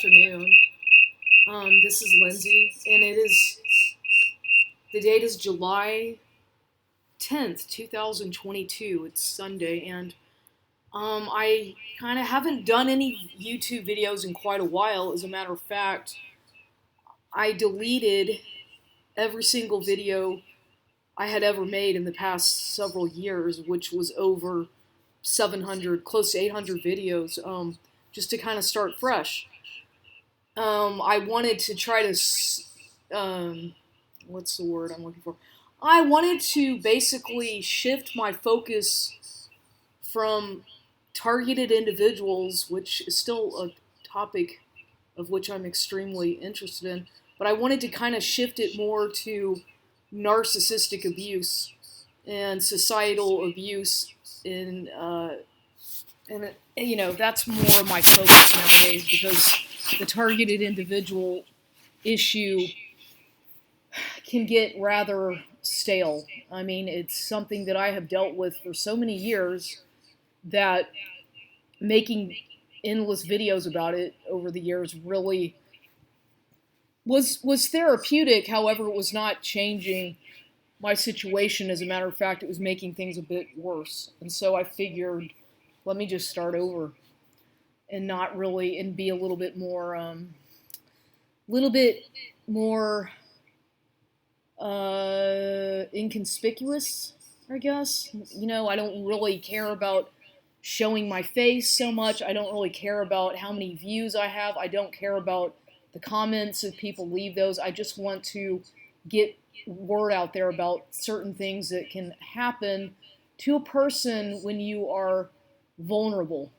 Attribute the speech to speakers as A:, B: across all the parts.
A: afternoon. This is Lindsay, and the date is July 10th, 2022. It's Sunday, and I kind of haven't done any YouTube videos in quite a while. As a matter of fact, I deleted every single video I had ever made in the past several years, which was over 700, close to 800 videos, just to kind of start fresh. I wanted to try to, what's the word I'm looking for? I wanted to basically shift my focus from targeted individuals, which is still a topic of which I'm extremely interested in, but I wanted to kind of shift it more to narcissistic abuse and societal abuse and that's more of my focus nowadays, because the targeted individual issue can get rather stale. I mean, it's something that I have dealt with for so many years that making endless videos about it over the years really was therapeutic. However, it was not changing my situation. As a matter of fact, it was making things a bit worse. And so I figured, let me just start over and not really, and be a little bit more inconspicuous, I guess. I don't really care about showing my face so much. I don't really care about how many views I have. I don't care about the comments if people leave those. I just want to get word out there about certain things that can happen to a person when you are vulnerable.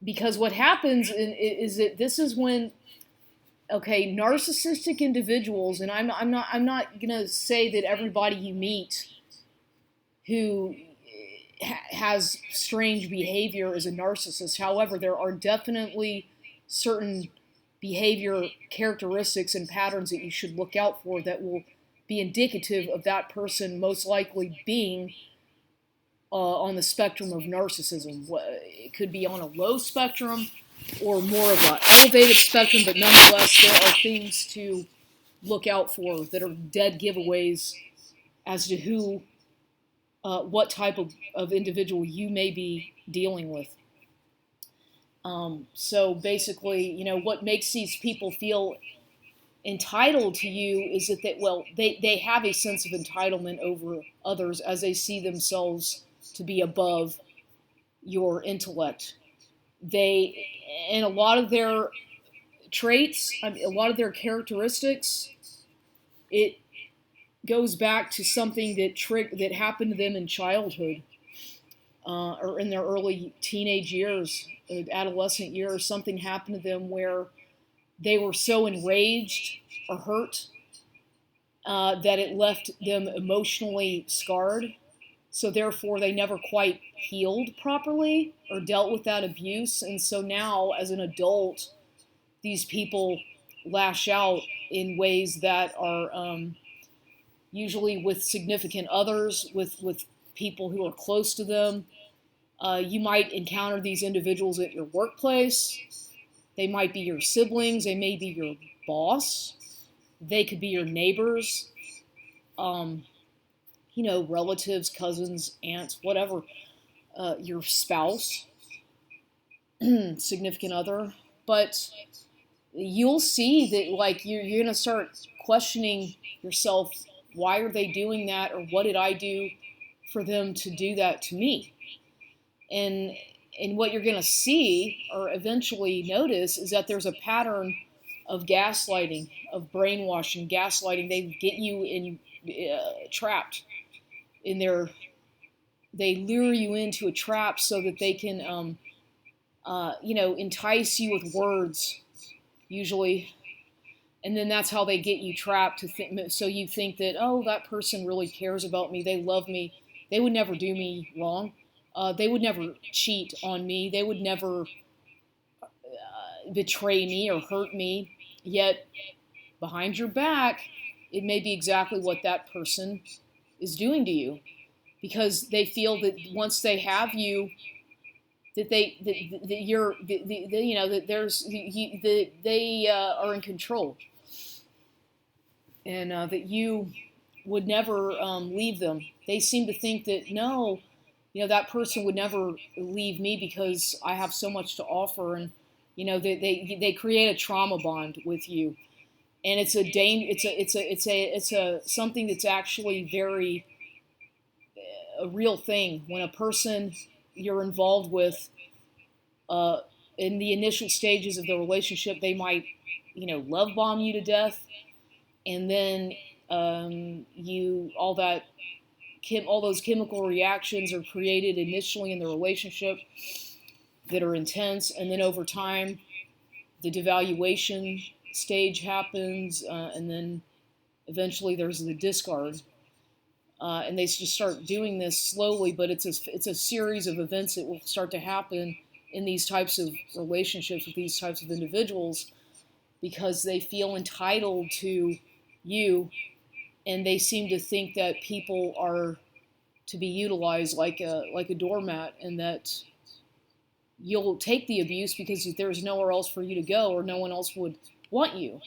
A: Because what happens is that this is when, okay, narcissistic individuals, and I'm not gonna say that everybody you meet who has strange behavior is a narcissist. However, there are definitely certain behavior characteristics and patterns that you should look out for that will be indicative of that person most likely being on the spectrum of narcissism. It could be on a low spectrum or more of an elevated spectrum, but nonetheless, there are things to look out for that are dead giveaways as to what type of individual you may be dealing with. So basically, what makes these people feel entitled to you is that they have a sense of entitlement over others, as they see themselves to be above your intellect. And a lot of their traits, a lot of their characteristics, it goes back to something that happened to them in childhood, or in their early teenage years, adolescent years. Something happened to them where they were so enraged or hurt that it left them emotionally scarred. So therefore, they never quite healed properly or dealt with that abuse. And so now, as an adult, these people lash out in ways that are usually with significant others, with people who are close to them. You might encounter these individuals at your workplace. They might be your siblings. They may be your boss. They could be your neighbors, relatives, cousins, aunts, whatever, your spouse, significant other. But you'll see that, you're going to start questioning yourself. Why are they doing that? Or what did I do for them to do that to me? And what you're going to see or eventually notice is that there's a pattern of gaslighting, of brainwashing, gaslighting. They get you trapped in they lure you into a trap so that they can, entice you with words, usually. And then that's how they get you trapped, so you think that, oh, that person really cares about me. They love me. They would never do me wrong. They would never cheat on me. They would never betray me or hurt me. Yet, behind your back, it may be exactly what that person is doing to you. Because they feel that once they have you, that you're you know that there's that they are in control, and that you would never leave them. They seem to think that no, that person would never leave me because I have so much to offer, and they create a trauma bond with you, and it's a something that's actually very a real thing when a person you're involved with in the initial stages of the relationship, they might love bomb you to death, and then you all those chemical reactions are created initially in the relationship that are intense, and then over time the devaluation stage happens, and then eventually there's the discard, and they just start doing this slowly, but it's a series of events that will start to happen in these types of relationships with these types of individuals, because they feel entitled to you, and they seem to think that people are to be utilized like a doormat, and that you'll take the abuse because there's nowhere else for you to go, or no one else would want you.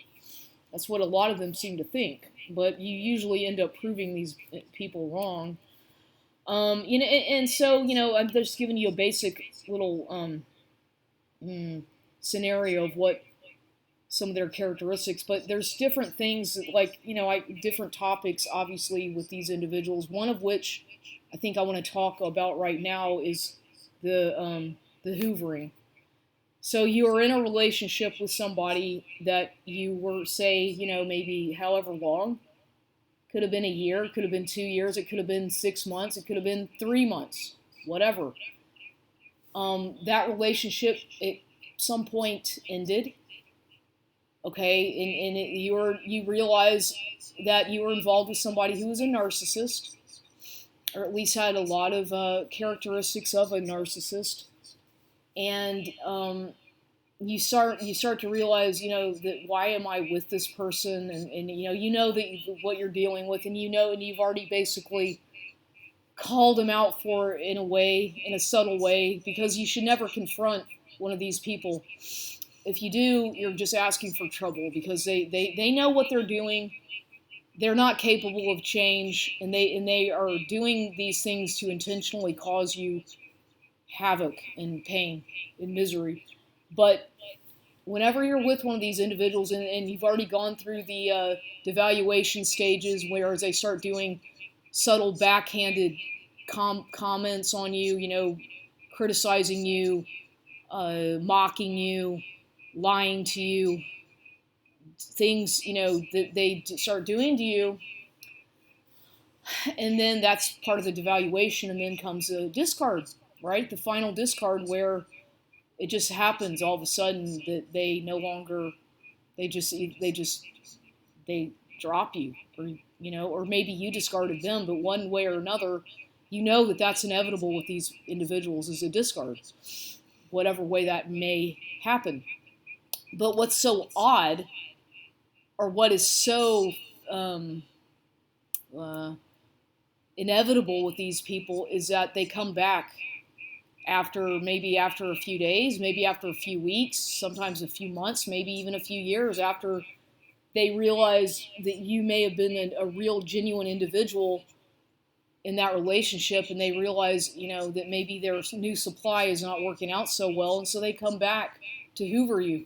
A: That's what a lot of them seem to think, but you usually end up proving these people wrong. And so I'm just giving you a basic little scenario of what some of their characteristics, but there's different things like different topics obviously with these individuals. One of which I think I want to talk about right now is the hoovering. So you are in a relationship with somebody that you were, say, maybe however long. Could have been a year, could have been 2 years, it could have been 6 months, it could have been 3 months, whatever. That relationship at some point ended. Okay, and you realize that you were involved with somebody who was a narcissist, or at least had a lot of characteristics of a narcissist, and you start to realize, that why am I with this person, and that what you're dealing with, and and you've already basically called them out for it in a subtle way, because you should never confront one of these people. If you do, you're just asking for trouble, because they know what they're doing. They're not capable of change, and they are doing these things to intentionally cause you havoc and pain and misery. But whenever you're with one of these individuals, and you've already gone through the devaluation stages, where they start doing subtle backhanded comments on you, criticizing you, mocking you, lying to you, things that they start doing to you, and then that's part of the devaluation, and then comes a discard, right? The final discard, where it just happens all of a sudden that they no longer, they drop you, or maybe you discarded them, but one way or another, that's inevitable with these individuals, is a discard, whatever way that may happen. But what's so odd, or what is so inevitable with these people, is that they come back after a few days, maybe after a few weeks, sometimes a few months, maybe even a few years, after they realize that you may have been a real genuine individual in that relationship, and they realize that maybe their new supply is not working out so well, and so they come back to hoover you.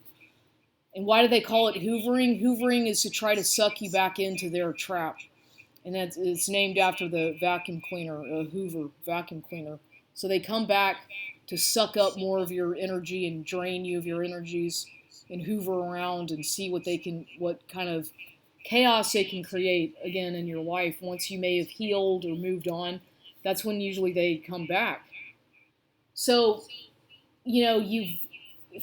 A: And why do they call it hoovering? Hoovering is to try to suck you back into their trap. And it's named after the vacuum cleaner, Hoover vacuum cleaner. So they come back to suck up more of your energy and drain you of your energies, and hoover around and see what kind of chaos they can create again in your life once you may have healed or moved on. That's when usually they come back. So,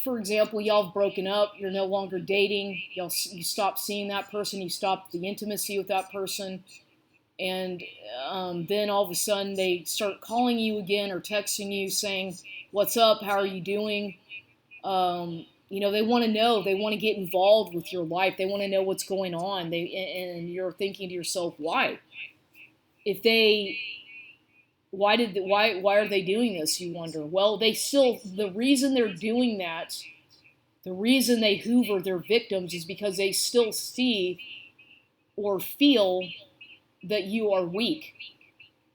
A: for example, y'all have broken up, you're no longer dating, you stop seeing that person, you stop the intimacy with that person, and then all of a sudden they start calling you again or texting you saying, what's up, how are you doing? They want to know, they want to get involved with your life, they want to know what's going on, and you're thinking to yourself, why? If they why are they doing this, you wonder? Well, the reason they're doing that, the reason they hoover their victims is because they still see or feel that you are weak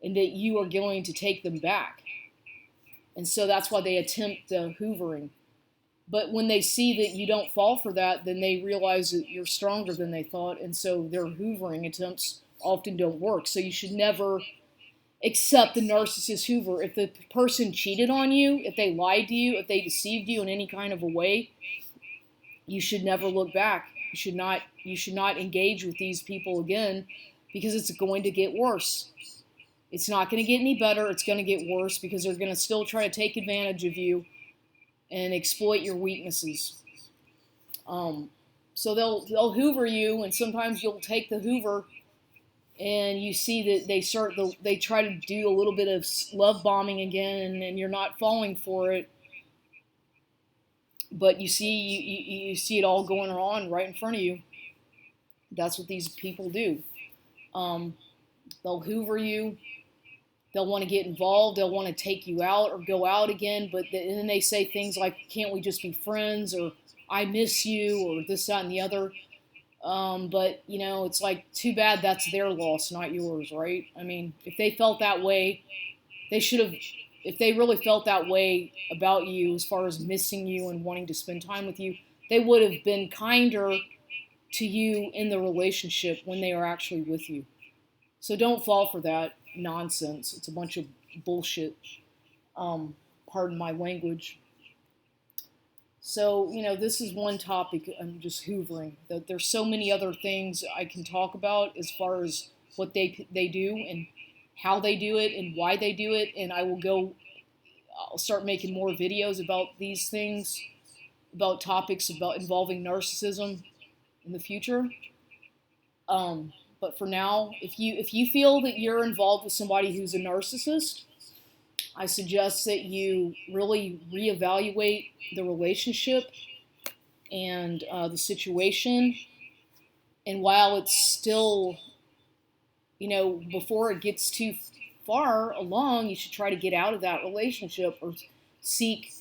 A: and that you are going to take them back. And so that's why they attempt the hoovering. But when they see that you don't fall for that, then they realize that you're stronger than they thought, and so their hoovering attempts often don't work. So you should never accept the narcissist hoover. If the person cheated on you, if they lied to you, if they deceived you in any kind of a way, you should never look back. You should not engage with these people again, because it's going to get worse. It's not going to get any better. It's going to get worse, because they're going to still try to take advantage of you and exploit your weaknesses. So they'll hoover you, and sometimes you'll take the hoover, and you see that they try to do a little bit of love bombing again, and you're not falling for it. But you see it all going on right in front of you. That's what these people do. They'll hoover you. They'll want to get involved. They'll want to take you out or go out again. But then they say things like, "Can't we just be friends?" or "I miss you," or this, that, and the other. But it's like, too bad that's their loss, not yours, right? I mean, if they felt that way, they should have. If they really felt that way about you, as far as missing you and wanting to spend time with you, they would have been kinder to you in the relationship when they are actually with you. So don't fall for that nonsense. It's a bunch of bullshit. Pardon my language. So, this is one topic. I'm just hoovering. There's so many other things I can talk about as far as what they do and how they do it and why they do it. And I'll start making more videos about these things, about topics involving narcissism in the future. But for now, if you feel that you're involved with somebody who's a narcissist, I suggest that you really reevaluate the relationship and the situation. And while it's still, before it gets too far along, you should try to get out of that relationship or seek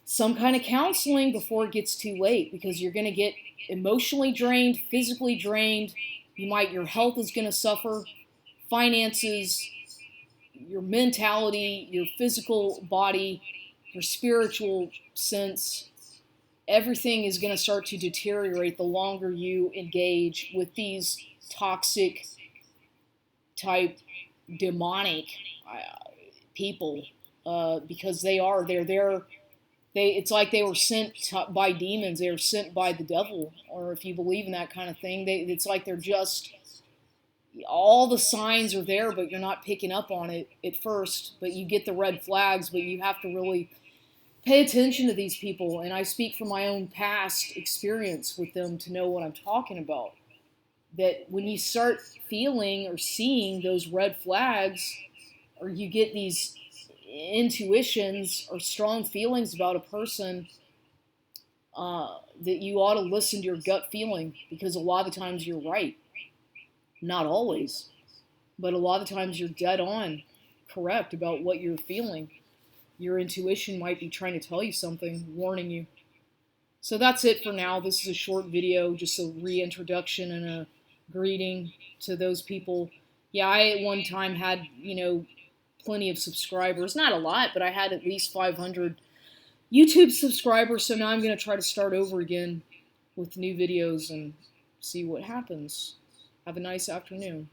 A: some kind of counseling before it gets too late, because you're going to get emotionally drained, physically drained. Your health is going to suffer, finances, your mentality, your physical body, your spiritual sense. Everything is going to start to deteriorate the longer you engage with these toxic type demonic people, because it's like they were sent by demons. They were sent by the devil, or if you believe in that kind of thing, it's like they're just, all the signs are there, but you're not picking up on it at first. But you get the red flags, but you have to really pay attention to these people. And I speak from my own past experience with them to know what I'm talking about. That when you start feeling or seeing those red flags, or you get these intuitions or strong feelings about a person, that you ought to listen to your gut feeling, because a lot of the times you're right. Not always, but a lot of times you're dead on correct about what you're feeling. Your intuition might be trying to tell you something, warning you. So that's it for now. This is a short video, just a reintroduction and a greeting to those people. Yeah, I at one time had, plenty of subscribers. Not a lot, but I had at least 500 YouTube subscribers. So now I'm going to try to start over again with new videos and see what happens. Have a nice afternoon.